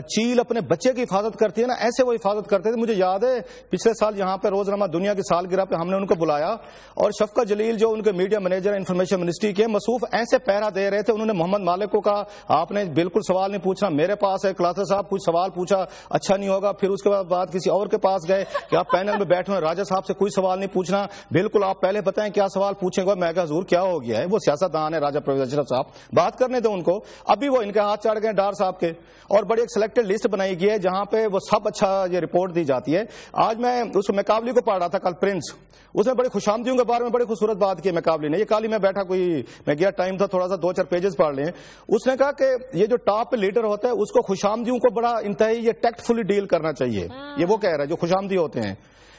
چیل اپنے بچے کی حفاظت کرتی ہے نا, ایسے وہ حفاظت کرتے تھے. مجھے یاد ہے پچھلے سال یہاں پہ روزنامہ دنیا کی سالگرہ پہ ہم نے ان کو بلایا, اور شفقت جلیل جو ان کے میڈیا مینیجر انفارمیشن منسٹری کے, مصروف ایسے پہرا دے رہے تھے. انہوں نے محمد مالک کو کہا آپ نے بالکل سوال نہیں پوچھنا, میرے پاس ہے. کلاسر صاحب کچھ سوال پوچھا, اچھا نہیں ہوگا. پھر اس کے بعد کسی اور کے پاس گئے کہ آپ پینل میں بیٹھے ہیں, راجہ صاحب سے کوئی سوال نہیں پوچھنا, بالکل آپ پہلے بتائیں کیا سوال پوچھیں گے. میں کہا حضور کیا ہو گیا ہے, وہ سیاست دان ہے راجہ پرویز اشرف صاحب, بات کرنے دیں ان کو. ابھی وہ ان کے ہاتھ چڑھ گئے ڈار صاحب کے, اور بڑی ایک سلیکٹڈ لسٹ بنائی گئی ہے جہاں پہ وہ سب اچھا یہ رپورٹ دی جاتی ہے. آج میں اس میکاولی کو پڑھ رہا تھا کل, پرنس, اس نے بڑی خوشامدیوں کے بارے میں بڑی خوبصورت بات کی مقابلے نے. یہ کل ہی میں بیٹھا میں گیا ٹائم تھا تھوڑا سا 2-4 پیجز پڑھ لیں. اس نے کہا کہ یہ جو ٹاپ لیڈر ہوتا ہے اس کو خوشامدیوں کو بڑا انتہائی یہ ٹیکٹفلی ڈیل کرنا چاہیے. یہ وہ کہہ رہا ہے جو خوشامدی ہوتے ہیں,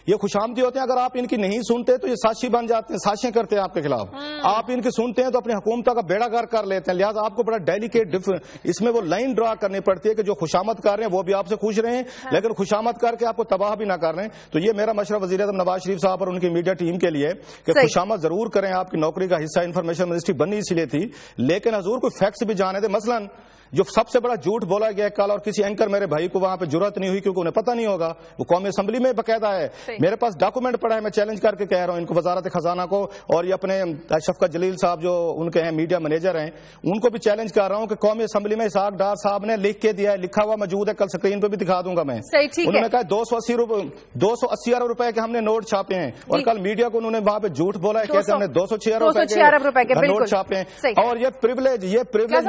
یہ خوشامدی ہوتے ہیں. اگر آپ ان کی نہیں سنتے تو یہ سازشی بن جاتے ہیں, سازشیں کرتے ہیں آپ کے خلاف. آپ ان کی سنتے ہیں تو اپنی حکومتوں کا بیڑا گرک کر لیتے ہیں. لہٰذا آپ کو بڑا ڈیلیکیٹ اس میں وہ لائن ڈرا کرنی پڑتی ہے کہ جو خوشامد کر رہے ہیں وہ بھی آپ سے خوش رہے ہیں, لیکن خوشامد کر کے آپ کو تباہ بھی نہ کر رہے ہیں. تو یہ میرا مشورہ وزیر اعظم نواز شریف صاحب اور ان کی میڈیا ٹیم کے لیے کہ خوشامد ضرور کریں. آپ کی نوکری کا حصہ انفارمیشن منسٹری بنی اس لیے تھی, لیکن حضور کوئی فیکٹس بھی جانے دے. مثلاً جو سب سے بڑا جھوٹ بولا گیا کل, اور کسی اینکر میرے بھائی کو وہاں پہ جرات نہیں ہوئی کیونکہ انہیں پتہ نہیں ہوگا, وہ قومی اسمبلی میں باقاعدہ ہے, میرے پاس ڈاکومنٹ پڑا ہے, میں چیلنج کر کے کہہ رہا ہوں ان کو, وزارت خزانہ کو, اور یہ اپنے شفقت جلیل صاحب جو ان کے ہیں میڈیا مینیجر ہیں ان کو بھی چیلنج کر رہا ہوں کہ قومی اسمبلی میں اسحاق ڈار صاحب نے لکھ کے دیا ہے, لکھا ہوا موجود ہے, کل سکرین پہ بھی دکھا دوں گا میں. انہوں نے کہا 280 ارب روپے کے ہم نے نوٹ چھاپے ہیں, اور کل میڈیا کو انہوں نے وہاں پہ جھوٹ بولا ہے, کہتے ہم نے 206 ارب روپے کے نوٹ چھاپے ہیں. اور یہ پریولیج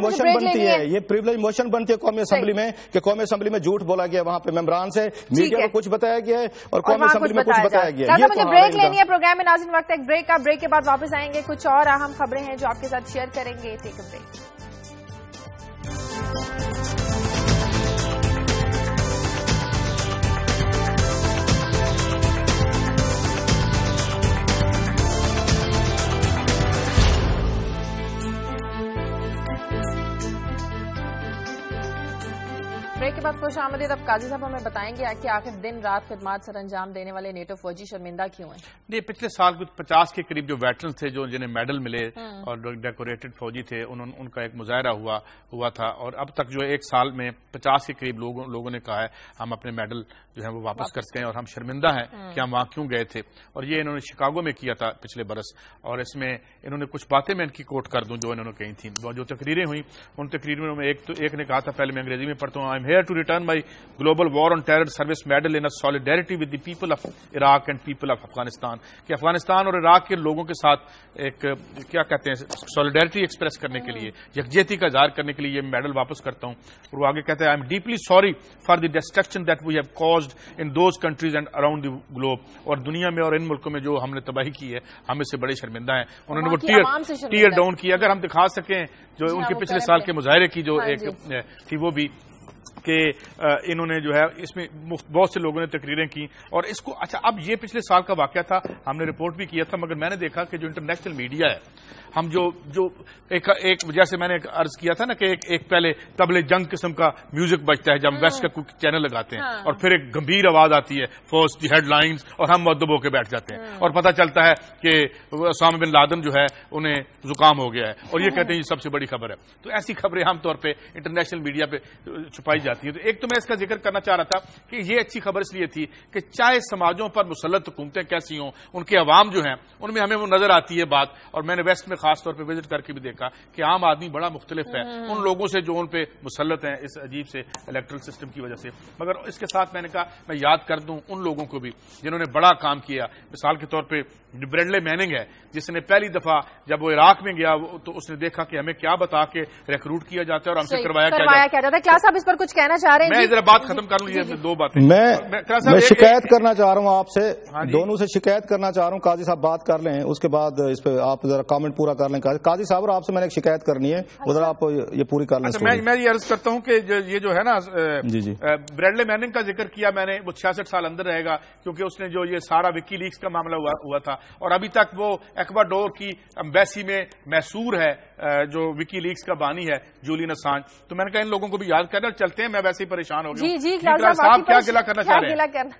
موشن بنتی ہے, یہ پریولیج موشن بنتی ہے قومی اسمبلی میں کہ قومی اسمبلی میں جھوٹ بولا گیا, وہاں پہ ممبران سے میڈیا کو کچھ بتایا گیا ہے اور قومی اسمبلی میں کچھ بتایا گیا ہے. مجھے بریک لینی ہے پروگرام میں. ناظرین وقت ہے ایک بریک کا, بریک کے بعد واپس آئیں گے. کچھ اور اہم خبریں ہیں جو آپ کے ساتھ شیئر کریں گے. ٹیک اے بریک. بریک کے بعد خوش آمدید. اب قاضی صاحب ہمیں بتائیں گے کہ آخر دن رات خدمات سر انجام دینے والے نیٹو فوجی شرمندہ کیوں ہیں؟ نہیں, پچھلے سال کچھ 50 کے قریب جو ویٹرنز تھے جو جنہیں میڈل ملے اور ڈیکوریٹڈ فوجی تھے, ان کا ایک مظاہرہ ہوا تھا, اور اب تک جو ایک سال میں 50 کے قریب لوگوں نے کہا ہے ہم اپنے میڈل جو ہے وہ واپس کرتے ہیں اور ہم شرمندہ ہیں کہ ہم وہاں کیوں گئے تھے. اور یہ انہوں نے شکاگو میں کیا تھا پچھلے برس, اور اس میں انہوں نے کچھ باتیں میں ان کی کوٹ کر دوں جو انہوں نے کہی تھیں. جو تقریریں ہوئیں ان تقریروں میں ایک نے کہا تھا, پہلے میں انگریزی میں پڑھتا ہوں, I am here to return my global war on terror service medal in solidarity with the people of Iraq and people of Afghanistan. کہ افغانستان اور عراق کے لوگوں کے ساتھ ایک کیا کہتے ہیں سالیڈیرٹی ایکسپریس کرنے کے لیے, یکجہتی کا اظہار کرنے کے لیے یہ میڈل واپس کرتا ہوں. اور وہ آگے کہتے ہیں, I am deeply sorry for the destruction that we have caused in those countries and around the globe. اور دنیا میں اور ان ملکوں میں جو ہم نے تباہی کی ہے ہم اس سے بڑے شرمندہ ہیں. انہوں نے وہ ٹیئر ڈاؤن کیا. اگر ہم دکھا سکیں جو ان کے پچھلے سال کے مظاہرے کی جو ایک تھی وہ بھی کہ انہوں نے جو ہے اس میں بہت سے لوگوں نے تقریریں کی. اور اس کو اچھا, اب یہ پچھلے سال کا واقعہ تھا, ہم نے رپورٹ بھی کیا تھا, مگر میں نے دیکھا کہ جو انٹرنیشنل میڈیا ہے, ہم جو ایک جیسے میں نے عرض کیا تھا نا کہ ایک پہلے طبل جنگ قسم کا میوزک بجتا ہے جب ہم ویسٹ کا کوئی چینل لگاتے ہیں, اور پھر ایک گمبھیر آواز آتی ہے فرسٹ دی ہیڈ لائنز, اور ہم مؤدب ہو کے بیٹھ جاتے ہیں, اور پتہ چلتا ہے کہ اسامہ بن لادن جو ہے انہیں زکام ہو گیا ہے, اور یہ کہتے ہیں یہ سب سے بڑی خبر ہے. تو ایسی خبریں عام طور پہ انٹرنیشنل میڈیا پہ چھپائی جاتی ہیں. تو ایک تو میں اس کا ذکر کرنا چاہ رہا تھا کہ یہ اچھی خبر اس لیے تھی کہ چاہے سماجوں پر مسلط حکومتیں کیسی ہوں, ان کے عوام جو ہیں ان میں ہمیں وہ نظر آتی ہے بات. اور میں نے ویسٹ میں خاص طور پہ وزٹ کر کے بھی دیکھا کہ عام آدمی بڑا مختلف ہے ان لوگوں سے جو ان پہ مسلط ہیں اس عجیب سے الیکٹرل سسٹم کی وجہ سے. مگر اس کے ساتھ میں نے کہا میں یاد کر دوں ان لوگوں کو بھی جنہوں نے بڑا کام کیا. مثال کے طور پہ بریڈلے میننگ ہے, جس نے پہلی دفعہ جب وہ عراق میں گیا تو اس نے دیکھا کہ ہمیں کیا بتا کے ریکروٹ کیا جاتا ہے اور ہم سے کروایا کیا جاتا ہے. کیا صاحب اس پر کچھ کہنا چاہ رہے ہیں؟ میں ادھر بات ختم کر لوں, یہ دو باتیں میں شکایت کرنا چاہ رہا ہوں آپ سے, دونوں سے شکایت کرنا چاہ رہا ہوں. قاضی صاحب بات کر لیں, اس کے بعد اس پہ آپ ذرا کامنٹ پورا کر لیں. قاضی صاحب اور آپ سے میں نے ایک شکایت کرنی ہے, ادھر آپ یہ پوری کر لیں. میں یہ عرض کرتا ہوں کہ یہ جو ہے نا بریڈلے میننگ کا ذکر کیا میں نے, وہ 66 سال اندر رہے گا کیونکہ اس نے جو یہ سارا وکی لیکس کا معاملہ ہوا تھا, اور ابھی تک وہ ایکواڈور کی ایمبیسی میں محصور ہے جو وکی لیکس کا بانی ہے جولین اسانج. تو میں نے کہا ان لوگوں کو بھی یاد کرنا, چلتے ہیں, میں ویسے ہی پریشان ہو گیا. جی صاحب کیا گلا کرنا چاہ رہے ہیں؟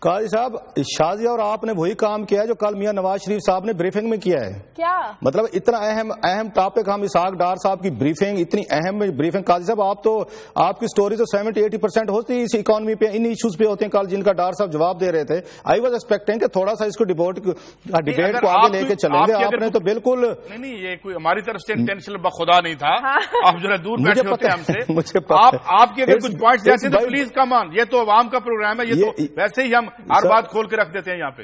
قاضی صاحب شازیہ اور آپ نے وہی کام کیا ہے جو کل میاں نواز شریف صاحب نے بریفنگ میں کیا ہے. کیا مطلب اتنا اہم ٹاپک, ہم اسحاق ڈار صاحب کی بریفنگ, اتنی اہم بریفنگ. قاضی صاحب آپ کی سٹوری تو 70-80% ہوتی ہے اس اکانومی پہ, ان ایشوز پہ ہوتے ہیں کل جن کا ڈار صاحب جواب دے رہے تھے. آئی واز ایکسپیکٹنگ کہ تھوڑا سا اس کو ڈبیٹ کو آگے لے کے چلیں گے. آپ نے تو بالکل نہیں, یہ کوئی ہماری طرف سے انٹینشن بخدا نہیں تھا, آپ ذرا دور بیٹھے ہوتے ہیں ہم سے. آپ کے اگر کچھ پوائنٹس جیسے تو پلیز کم آن, یہ تو عوام کا پروگرام ہے, یہ تو ویسے ہی ہم ہر بات کھول کے رکھ دیتے ہیں یہاں پہ.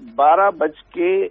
12:50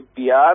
FBR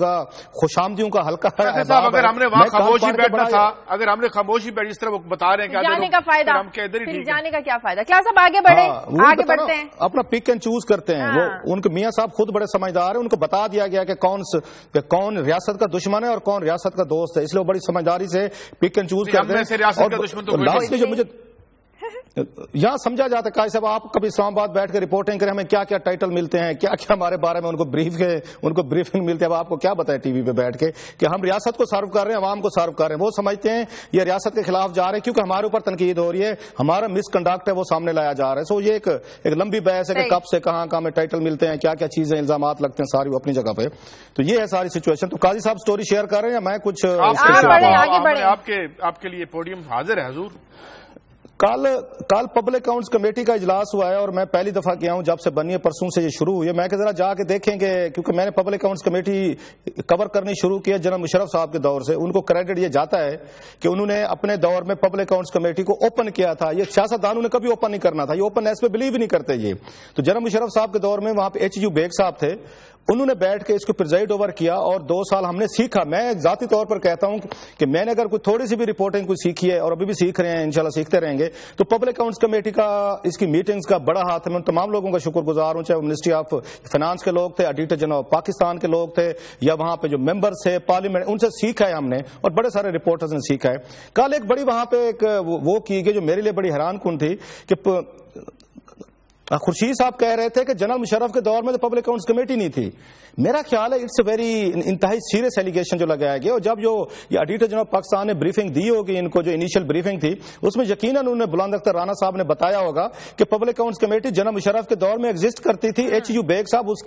کا خوشامدیوں کا ہلکا صاحب اگر ہم نے وہاں خاموشی بیٹھنا تھا، اگر ہم نے خاموشی بیٹھی، اس طرح وہ بتا رہے ہیں کہ جانے کا فائدہ، پھر جانے کا کیا فائدہ؟ کیا صاحب آگے بڑھے، آگے بڑھتے ہیں، اپنا پک اینڈ چوز کرتے ہیں. وہ ان کے میاں صاحب خود بڑے سمجھدار ہیں، ان کو بتا دیا گیا کہ کون ریاست کا دشمن ہے اور کون ریاست کا دوست ہے، اس لیے وہ بڑی سمجھداری سے پک اینڈ چوز کرتے ہیں. لاسٹ میں جو مجھے یہاں سمجھا جاتا ہے قاضی صاحب، آپ کبھی اسلام آباد بیٹھ کے رپورٹنگ کریں، ہمیں کیا کیا ٹائٹل ملتے ہیں، کیا کیا ہمارے بارے میں ان کو بریفنگ ملتی ہے. اب آپ کو کیا بتائے ٹی وی پہ بیٹھ کے کہ ہم ریاست کو سرو کر رہے ہیں، عوام کو سرو کر رہے ہیں. وہ سمجھتے ہیں یہ ریاست کے خلاف جا رہے ہیں کیونکہ ہمارے اوپر تنقید ہو رہی ہے، ہمارا مس کنڈکٹ ہے وہ سامنے لایا جا رہا ہے. سو یہ ایک لمبی بحث ہے کہ کب سے کہاں ہمیں ٹائٹل ملتے ہیں، کیا کیا چیزیں الزامات لگتے ہیں، ساری وہ اپنی جگہ پہ. تو یہ ہے ساری سچویشن. تو قاضی صاحب سٹوری شیئر کر رہے ہیں یا میں کچھ آپ کے لیے پوڈیم حاضر ہے حضور. کل پبلک اکاؤنٹس کمیٹی کا اجلاس ہوا ہے اور میں پہلی دفعہ گیا ہوں جب سے بنی ہے، پرسوں سے یہ شروع ہوئی ہے. میں کہ ذرا جا کے دیکھیں گے کیونکہ میں نے پبلک اکاؤنٹس کمیٹی کور کرنی شروع کی ہے جنرل مشرف صاحب کے دور سے. ان کو کریڈٹ یہ جاتا ہے کہ انہوں نے اپنے دور میں پبلک اکاؤنٹس کمیٹی کو اوپن کیا تھا. یہ سیاستدانوں نے کبھی اوپن نہیں کرنا تھا، یہ اوپن ایس پہ بلیو ہی نہیں کرتے یہ. تو جنرل مشرف صاحب کے دور میں وہاں پہ ایچ یو بیگ صاحب تھے، انہوں نے بیٹھ کے اس کو پریزائڈ اوور کیا اور 2 سال ہم نے سیکھا. میں ذاتی طور پر کہتا ہوں کہ میں نے اگر کوئی تھوڑی سی بھی رپورٹنگ کوئی سیکھی ہے اور ابھی بھی سیکھ رہے ہیں، انشاءاللہ سیکھتے رہیں گے، تو پبلک اکاؤنٹس کمیٹی کا اس کی میٹنگز کا بڑا ہاتھ ہے. میں تمام لوگوں کا شکر گزار ہوں، چاہے وہ منسٹری آف فائنانس کے لوگ تھے، آڈیٹر جنرل آف پاکستان کے لوگ تھے، یا وہاں پہ جو ممبرز تھے پارلیمنٹ، ان سے سیکھا ہے ہم نے اور بڑے سارے رپورٹرز نے سیکھا ہے. کل ایک بڑی وہاں پہ ایک وہ کی گئی جو میرے لیے بڑی حیران کن تھی کہ خورشید صاحب کہہ رہے تھے کہ جنرل مشرف کے دور میں تو پبلک اکاؤنٹس کمیٹی نہیں تھی. میرا خیال ہے اٹس ویری انتہائی سیریس ایلیگیشن جو لگایا گیا. اور جب جو یہ آڈیٹر جنرل پاکستان نے بریفنگ دی ہوگی ان کو، جو انیشیل بریفنگ تھی، اس میں یقیناً انہوں نے بلند اختر رانا صاحب نے بتایا ہوگا کہ public accounts committee general Musharraf کے دور میں ایگزسٹ کرتی تھی. ایچ یو بیگ صاحب اس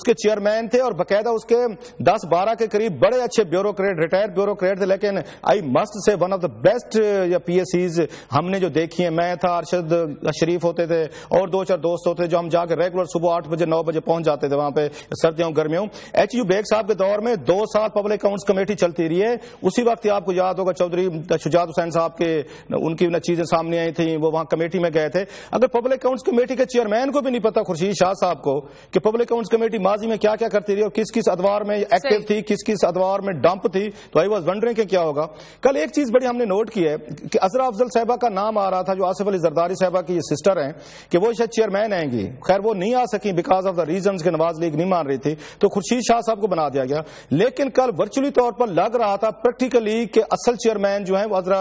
کے چیئرمین تھے اور باقاعدہ اس کے 10-12 کے قریب بڑے اچھے بیوروکریٹ، ریٹائرڈ بیوروکریٹ تھے. لیکن I must say one of the best P S Cs ہم نے جو دیکھی ہیں، میں تھا، ارشد شریف ہوتے تھے اور 2-4 دوست ہوتے جو ہم جا کے ریگولر صبح 8 بجے 9 بجے پہنچ جاتے تھے وہاں پہ سردیوں گرمیوں. ایچ یو بیگ صاحب کے دور میں 2 سال پبلک اکاؤنٹس کمیٹی چلتی رہی ہے. اسی وقت آپ کو یاد ہوگا چودھری شجاعت حسین صاحب کے ان کی چیزیں سامنے آئی تھیں، وہ وہاں کمیٹی میں گئے تھے. اگر پبلک اکاؤنٹس کمیٹی کے چیئرمین کو بھی نہیں پتا خورشید شاہ صاحب کو کہ پبلک اکاؤنٹس کمیٹی ماضی میں کیا کیا کرتی رہی اور کس کس ادوار میں ایکٹیو تھی، کس کس ادوار میں ڈمپ تھی، تو آئی واز ونڈرنگ کہ کیا ہوگا. کل ایک چیز بڑی ہم نے نوٹ کی ہے کہ عذرا افضل صاحبہ کا نام آ رہا تھا، جو آصف علی زرداری صاحبہ کی سسٹر ہیں، کہ وہ شاید چیئرمین آئیں گی. خیر وہ نہیں آ سکی بیکاز آف دا ریزنز کہ نواز لیگ نہیں مان رہی تھی، تو خورشید شاہ صاحب کو بنا دیا گیا. لیکن کل ورچولی طور پر لگ رہا تھا پریکٹیکلی کہ اصل چیئرمین جو ہیں وہ عذرا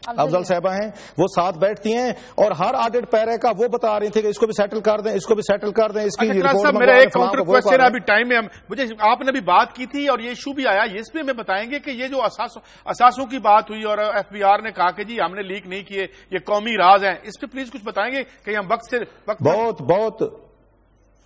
افضل صاحبہ ہیں، وہ ساتھ بیٹھتی ہیں اور ہر آڈٹ پیرے کا وہ بتا رہی تھی کہ اس کو بھی سیٹل کر دیں، اس کو بھی سیٹل کر دیں. اس کی رپورٹ میرا ایک کاؤنٹر کوسچن ہے، ابھی ٹائم میں مجھے آپ نے بھی بات کی تھی اور یہ ایشو بھی آیا، اس پہ ہمیں بتائیں گے کہ یہ جو اثاثوں کی بات ہوئی اور ایف بی آر نے کہا کہ جی ہم نے لیک نہیں کیے، یہ قومی راز ہیں، اس پہ پلیز کچھ بتائیں گے کہ ہم وقت سے بہت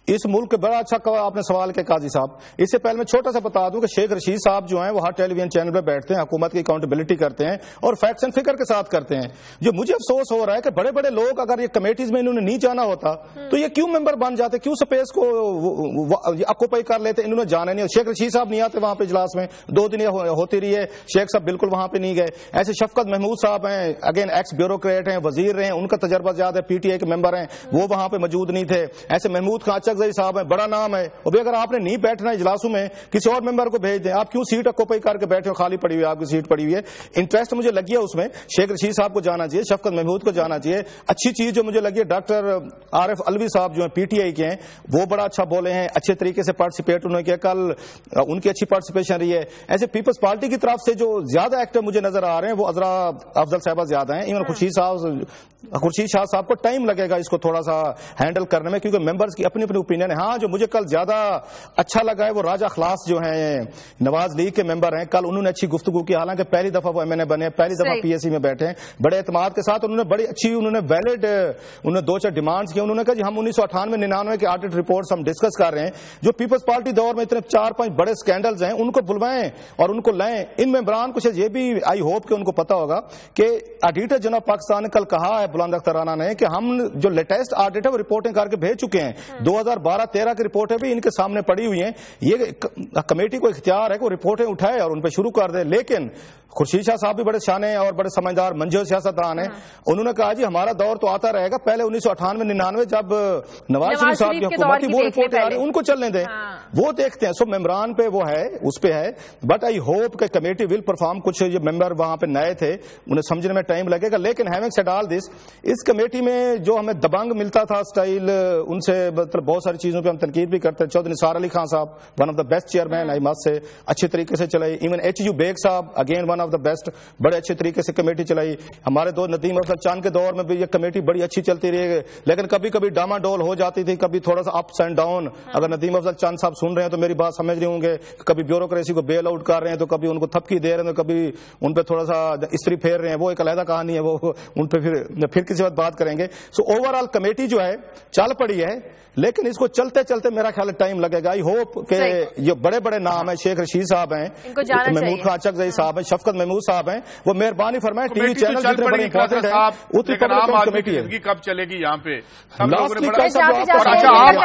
اس ملک کے بڑا اچھا آپ نے سوال کیا قاضی صاحب. اس سے پہلے میں چھوٹا سا بتا دوں کہ شیخ رشید صاحب جو ہیں وہ ہر ٹیلی ویژن چینل پہ بیٹھتے ہیں، حکومت کی اکاؤنٹیبلٹی کرتے ہیں اور فیکٹس اینڈ فگر کے ساتھ کرتے ہیں. جو مجھے افسوس ہو رہا ہے کہ بڑے بڑے لوگ اگر یہ کمیٹیز میں انہوں نے نہیں جانا ہوتا تو یہ کیوں ممبر بن جاتے، کیوں سپیس کو آکوپائی کر لیتے، انہوں نے جانا نہیں. شیخ رشید صاحب نہیں آتے وہاں پہ اجلاس میں، 2 دن ہوتی رہی ہے، شیخ صاحب بالکل وہاں پہ نہیں گئے. ایسے شفقت محمود صاحب ہیں، اگین ایکس بیوروکریٹ ہیں، وزیر رہے ہیں، ان کا تجربہ زیادہ ہے، پی ٹی آئی کے ممبر ہیں، وہ وہاں پہ موجود نہیں تھے. ایسے محمود خان چکزئی صاحب ہیں، بڑا نام ہے. اور بھی اگر آپ نے نہیں بیٹھنا اجلاسوں میں کسی اور ممبر کو بھیج دیں، آپ کیوں سیٹ آکوپائی کر کے بیٹھے ہو، خالی پڑی ہوئی آپ کی سیٹ پڑی ہوئی ہے. انٹرسٹ مجھے لگی ہے اس میں، شیخ رشید صاحب کو جانا چاہیے، شفقت محمود کو جانا چاہیے. اچھی چیز جو مجھے لگی ہے ڈاکٹر عارف الوی صاحب جو ہیں پی ٹی آئی کے ہیں، وہ بڑا اچھا بولے ہیں، اچھے طریقے سے پارٹیسپیٹ انہوں نے کیا، کل ان کی اچھی پارٹیسپیشن رہی ہے. ایسے پیپلز پارٹی کی طرف سے جو زیادہ ایکٹر مجھے نظر آ رہے ہیں وہ عذرا افضل صاحبہ زیادہ ہیں. ایون خورشید شاہ صاحب کو ٹائم لگے گا اس کو تھوڑا سا ہینڈل کرنے میں، کیونکہ ممبرز کی اپنی اپنی اوپینین ہے. ہاں جو مجھے کل زیادہ اچھا لگا ہے وہ راجہ خلاص جو ہیں نواز لیگ کے ممبر ہیں، کل انہوں نے اچھی گفتگو کی. حالانکہ پہلی دفعہ وہ ایم این اے بنے، پہلی دفعہ پی ایس سی میں بیٹھے ہیں، بڑے اعتماد کے ساتھ انہوں نے بڑی اچھی، انہوں نے ویلڈ، انہوں نے 2-4 ڈیمانڈز کی. انہوں نے کہا جی ہم 1998-99 کے آڈٹ رپورٹس ہم ڈسکس کر رہے ہیں، جو پیپلز پارٹی دور میں اتنے 4-5 بڑے سکینڈلز ہیں ان کو بلوائیں اور ان کو لائیں. ان ممبران کو یہ بھی آئی ہوپ کہ ان کو پتا ہوگا کہ آڈیٹر جناب پاکستان نے کل کہا ہے بلند اختر رانا نے کہ ہم جو لیٹسٹ آڈٹ ہے وہ رپورٹنگ کر کے بھیج چکے ہیں. 2012-13 کی رپورٹیں بھی ان کے سامنے پڑی ہوئی ہیں. یہ کمیٹی کو اختیار ہے کہ وہ رپورٹیں اٹھائے اور ان پہ شروع کر دے. لیکن خورشید شاہ صاحب بھی بڑے شانے اور بڑے سمجھدار منجو سیاستدان ہیں. انہوں نے کہا جی ہمارا دور تو آتا رہے گا, پہلے 1998-99 جب نواز شریف صاحب کی حکومت تھی وہ رپورٹ آ رہی, ان کو چلنے دیں, وہ دیکھتے ہیں. سو ممبران پہ وہ ہے, اس پہ ہے, بٹ آئی ہوپ کہ کمیٹی ول پرفارم. کچھ یہ ممبر وہاں پہ نئے تھے, انہیں سمجھنے میں ٹائم لگے گا, لیکن ہیونگ سیڈ آل دس, اس کمیٹی میں جو ہمیں دبنگ ملتا تھا اسٹائل, ان سے مطلب بہت ساری چیزوں پہ ہم تنقید بھی کرتے ہیں. چودھری نثار علی خان صاحب one of the best chairman, I must سے اچھے طریقے سے چلائی. ایون ایچ یو بیگ صاحب again one of the best, بڑے اچھے طریقے سے کمیٹی چلائی. ہمارے دو ندیم افضل چاند کے دور میں بھی یہ کمیٹی بڑی اچھی چلتی رہی, لیکن کبھی کبھی ڈاما ڈول ہو جاتی تھی, کبھی تھوڑا سا اپس اینڈ ڈاؤن. اگر ندیم افضل چاند صاحب سن رہے ہیں تو میری بات سمجھ رہے ہوں گے, کبھی بیوروکریسی کو بیل آؤٹ کر رہے ہیں, تو کبھی ان کو تھپکی دے رہے ہیں, تو کبھی ان پہ تھوڑا سا استری پھیر رہے ہیں. وہ ایک علیحدہ کہانی ہے, وہ ان پہ پھر کسی وقت بات کریں گے. سو اوور آل کمیٹی جو ہے چل پڑی ہے, لیکن اس کو چلتے چلتے میرا خیال ٹائم لگے گا. آئی ہوپ کہ یہ بڑے بڑے نام ہیں, شیخ رشید صاحب ہیں, محمود خان چکزئی صاحب ہیں, شفقت محمود صاحب ہیں, وہ مہربانی فرمائیں ٹی وی چینل جتنے بڑے امپورٹنٹ ہیں اتنی کمیٹی ہے. کب چلے گی یہاں پہ؟ اچھا,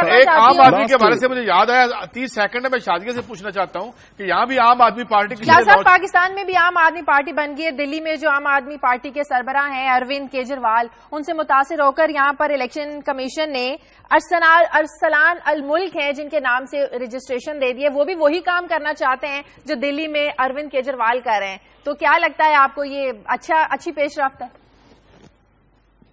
ایک عام آدمی کے بارے سے مجھے یاد آیا 30 سیکنڈ میں شادیہ سے پوچھنا چاہتا ہوں کہ یہاں بھی عام آدمی پارٹی پاکستان میں بھی عام آدمی پارٹی بن گئی ہے. دلی میں جو عام آدمی پارٹی کے سربراہ ہیں اروند کیجریوال, ان سے متاثر ہو کر یہاں پر الیکشن کمیشن نے ارسلان الملک ہیں جن کے نام سے رجسٹریشن دے دیے, وہ بھی وہی کام کرنا چاہتے ہیں جو دلی میں اروند کیجریوال کر رہے ہیں. تو کیا لگتا ہے آپ کو یہ اچھی پیش رفت ہے؟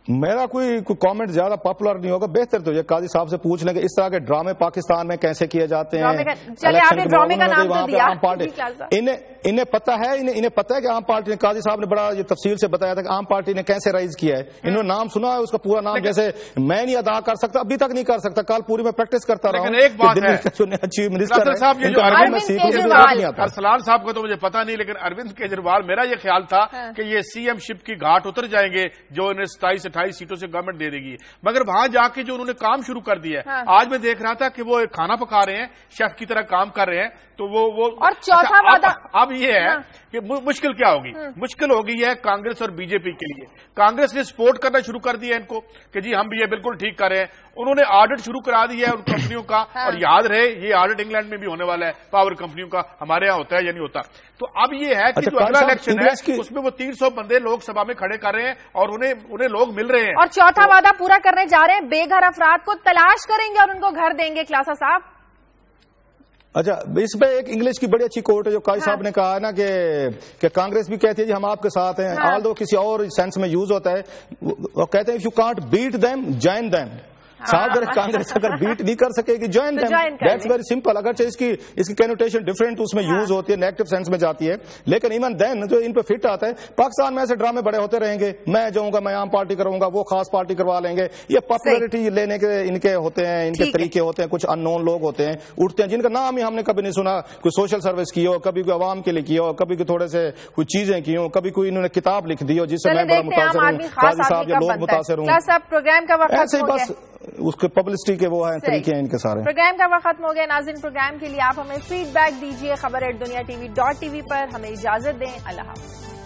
میرا کوئی کامنٹ زیادہ پاپولر نہیں ہوگا, بہتر تو یہ قاضی صاحب سے پوچھ لیں کہ اس طرح کے ڈرامے پاکستان میں کیسے کیے جاتے ہیں. چلے آپ نے ڈرامے کا نام تو دیا, انہیں پتہ ہے, انہیں پتہ ہے کہ عام پارٹی نے, قاضی صاحب نے بڑا یہ تفصیل سے بتایا تھا کہ عام پارٹی نے کیسے رائز کیا ہے. انہوں نے نام سنا ہے, اس کا پورا نام جیسے میں نہیں ادا کر سکتا, ابھی تک نہیں کر سکتا, کل پوری میں پریکٹس کرتا رہا ہوں. ایک بات ہے, ارسلان صاحب کا تو مجھے پتا نہیں, لیکن اروند کیجریوال میرا یہ خیال تھا کہ یہ سی ایم شپ کی گھاٹ اتر جائیں گے جو انہیں 27-28 سیٹوں سے گورنمنٹ دے دے گی, مگر وہاں جا کے جو انہوں نے کام شروع کر دیا ہے, آج میں دیکھ رہا تھا کہ وہ کھانا پکا رہے ہیں, شیف کی طرح کام کر رہے ہیں. تو وہ اور چوتھا وعدہ اب یہ ہے کہ مشکل کیا ہوگی, مشکل ہو گئی ہے کانگریس اور بی جے پی کے لیے. کانگریس نے سپورٹ کرنا شروع کر دیا ان کو کہ جی ہم بھی یہ بالکل ٹھیک کر رہے ہیں. انہوں نے آڈٹ شروع کرا دیا ہے ان کمپنیوں کا, اور یاد رہے یہ آڈٹ انگلینڈ میں بھی ہونے والا ہے, پاور کمپنیوں کا, ہمارے یہاں ہوتا ہے یا نہیں ہوتا. تو اب یہ ہے کہ جو اگلا الیکشن ہے اس میں وہ 300 بندے لوک سبھا میں کھڑے کر رہے ہیں اور انہیں لوگ مل رہے ہیں. اور چوتھا وعدہ پورا کرنے جا رہے ہیں, بے گھر افراد کو تلاش کریں گے اور ان کو گھر دیں گے. خلاصہ صاحب اچھا, اس پہ ایک انگلش کی بڑی اچھی کوٹ ہے جو قاضی صاحب نے کہا ہے نا کہ کانگریس بھی کہتی ہے جی ہم آپ کے ساتھ ہیں, آل دو کسی اور سینس میں یوز ہوتا ہے, وہ کہتے ہیں if you can't beat them, join them. صاحب اگر کانگریس اگر بیٹ نہیں کر سکے گی join them, that's very simple. اگرچہ اس کی کینوٹیشن ڈفرینٹ اس میں یوز ہوتی ہے, نیگیٹو سینس میں جاتی ہے, لیکن ایون دین جو ان پہ فٹ آتا ہے. پاکستان میں ایسے ڈرامے بڑے ہوتے رہیں گے, میں جاؤں گا میں عام پارٹی کروں گا, وہ خاص پارٹی کروا لیں گے. یہ پاپولرٹی لینے کے ان کے ہوتے ہیں, ان کے طریقے ہوتے ہیں. کچھ ان نون لوگ ہوتے ہیں اٹھتے ہیں جن کا نام ہی ہم نے کبھی نہیں سنا, کوئی سوشل سروس کی ہو, کبھی کوئی عوام کے لیے کی ہو, کبھی تھوڑے سے کوئی چیزیں کی ہوں, کبھی کوئی انہوں نے کتاب لکھ دی ہو جس سے میں بڑا متاثر ہوں, قاضی صاحب یا لوگ متاثر ہوں. ایسے ہی بس اس کے پبلسٹی کے وہ ہیں طریقے ہیں ان کے سارے. پروگرام کا وقت ختم ہو گیا. ناظرین پروگرام کے لیے آپ ہمیں فیڈ بیک دیجیے خبر@دنیا TV.tv پر. ہمیں اجازت دیں. اللہ حافظ.